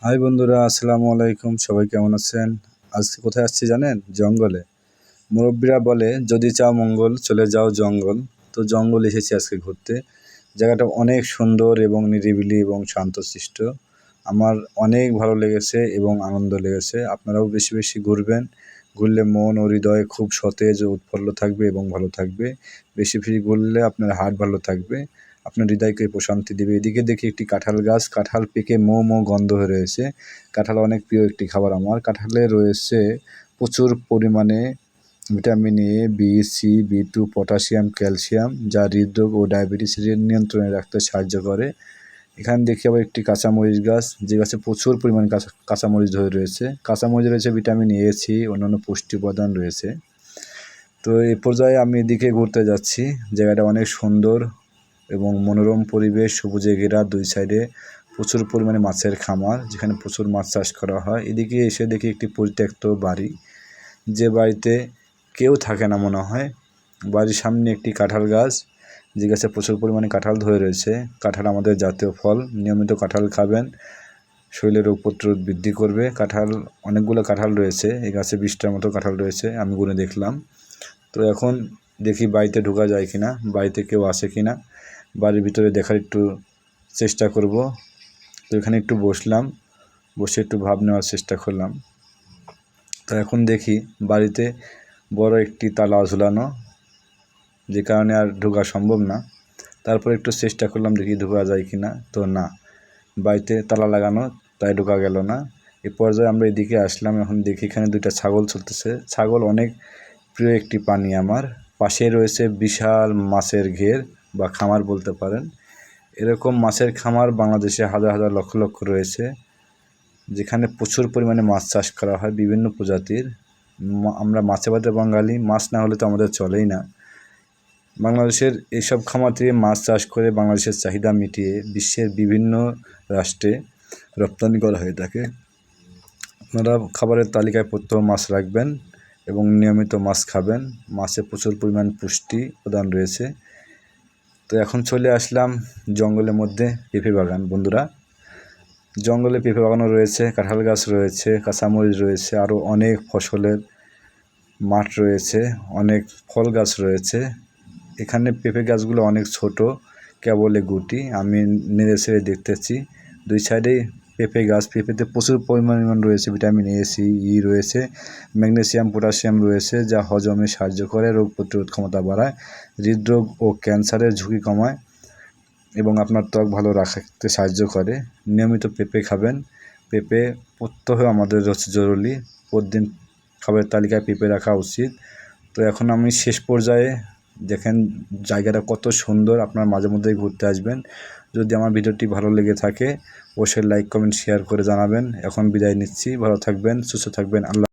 High বন্ধুরা, আসসালামু আলাইকুম। সবাই কেমন আছেন? আজকে কোথায় আসছি জানেন? জঙ্গলে। মুরব্বীরা বলে যদি চাও মঙ্গল চলে যাও জঙ্গল। তো জঙ্গল এসেছি আজকে ঘুরতে। জায়গাটা অনেক সুন্দর এবং নিরিবিলি এবং শান্তশিষ্ট। আমার অনেক ভালো লেগেছে এবং আনন্দ লেগেছে। আপনারাও বেশি বেশি ঘুরবেন। ঘুরলে মন ও হৃদয় খুব সতেজ ও উৎফুল্ল থাকবে এবং ভালো থাকবে। বেশি বেশি ঘুরলে আপনার হার্ট ভালো থাকবে, আপনার হৃদয়কে প্রশান্তি দেবে। এদিকে দেখি একটি কাঁঠাল গাছ, কাঁঠাল পেকে মো মো গন্ধ হয়ে রয়েছে। কাঁঠাল অনেক প্রিয় একটি খাবার আমার। কাঁঠালে রয়েছে প্রচুর পরিমাণে vitamin A, B, C, B two, potassium, calcium, যা হৃদরোগ ও ডায়াবেটিস নিয়ন্ত্রণে রাখতে সাহায্য করে। এখানে দেখি আবার একটি কাঁচামরিচ গাছ, যে গাছে প্রচুর পরিমাণে কাঁচামরিচ ধরে রয়েছে। কাঁচামরিচে রয়েছে ভিটামিন এ, সি, অন্যান্য পুষ্টি উপাদান রয়েছে। তো এই পর্যায়ে আমি এদিকে ঘুরতে যাচ্ছি। জায়গাটা অনেক সুন্দর এবং মনোরম পরিবেশ, সবুজে ঘেরা, দুই সাইডে প্রচুর পরিমাণে মাছের খামার, যেখানে প্রচুর মাছ চাষ করা হয়। এদিকে এসে দেখি একটি পরিত্যক্ত বাড়ি, যে বাড়িতে কেউ থাকে না মনে হয়। বাড়ির সামনে একটি কাঁঠাল গাছ, যে গাছে প্রচুর পরিমাণে কাঁঠাল ধরে রয়েছে। কাঁঠাল আমাদের জাতীয় ফল, নিয়মিত কাঁঠাল খাবেন, শরীরে রোগ প্রতিরোধ বৃদ্ধি করবে। কাঁঠাল অনেকগুলো কাঁঠাল রয়েছে, এই গাছে 20টার মতো কাঁঠাল রয়েছে, আমি গুনে দেখলাম। তো এখন দেখি বাড়িতে ঢোকা যায় কিনা, বাড়িতে কেউ আসে কিনা, বাড়ির ভিতরে দেখার একটু চেষ্টা করব। তো এখানে একটু বসলাম, বসে একটু ভাব নেওয়ার চেষ্টা করলাম। তো এখন দেখি বাড়িতে বড় একটি তালা ঝুলানো, যে কারণে আর ঢোকা সম্ভব না। তারপর একটু চেষ্টা করলাম দেখি ঢোকা যায় কিনা, তো না, বাড়িতে তালা লাগানো, তাই ঢোকা গেল না। এ পর্যায়ে আমরা এদিকে আসলাম। এখন দেখি এখানে 2টা ছাগল চলতেছে। ছাগল অনেক প্রিয় একটি প্রাণী আমার। পাশে রয়েছে বিশাল মাছের ঘের বা খামার বলতে পারেন। এরকম মাছের খামার বাংলাদেশে হাজার হাজার লক্ষ লক্ষ রয়েছে, যেখানে প্রচুর পরিমাণে মাছ চাষ করা হয় বিভিন্ন প্রজাতির। আমরা মাছে ভাতে বাঙালি, মাছ না হলে তো আমাদের চলেই না। বাংলাদেশের এইসব খামার থেকে মাছ চাষ করে বাংলাদেশের চাহিদা মিটিয়ে বিশ্বের বিভিন্ন রাষ্ট্রে রপ্তানি করা হয়ে থাকে। আপনারা খাবারের তালিকায় প্রত্যহ মাছ রাখবেন এবং নিয়মিত মাছ খাবেন। মাছে প্রচুর পরিমাণ পুষ্টি উপাদান রয়েছে। তো এখন চলে আসলাম জঙ্গলের মধ্যে, পেঁপে বাগান। বন্ধুরা, জঙ্গলে পেঁপে বাগানও রয়েছে, কাঁঠাল গাছ রয়েছে, কাঁচামরিচ রয়েছে, আরও অনেক ফসলের মাঠ রয়েছে, অনেক ফল গাছ রয়েছে। এখানে পেঁপে গাছগুলো অনেক ছোট, কেবলে গুটি। আমি নেড়ে ছেড়ে দেখতেছি, দুই সাইডেই পেঁপে গাছ। পেঁপেতে প্রচুর পরিমাণ রয়েছে ভিটামিন এ, সি, ই রয়েছে, ম্যাগনেসিয়াম, পটাশিয়াম রয়েছে, যা হজমে সাহায্য করে, রোগ প্রতিরোধ ক্ষমতা বাড়ায়, হৃদরোগ ও ক্যান্সারের ঝুঁকি কমায় এবং আপনার ত্বক ভালো রাখতে সাহায্য করে। নিয়মিত পেঁপে খাবেন। পেঁপে প্রত্যহ আমাদের হচ্ছে জরুরি, প্রতিদিন খাবারের তালিকায় পেঁপে রাখা উচিত। তো এখন আমি শেষ পর্যায়ে, দেখেন জায়গাটা কত সুন্দর। আপনার মাঝে মধ্যেই ঘুরতে আসবেন। যদি আমার ভিডিওটি ভালো লেগে থাকে অবশ্যই লাইক, কমেন্ট, শেয়ার করে জানাবেন। এখন বিদায় নিচ্ছি, ভালো থাকবেন, সুস্থ থাকবেন। আল্লাহ।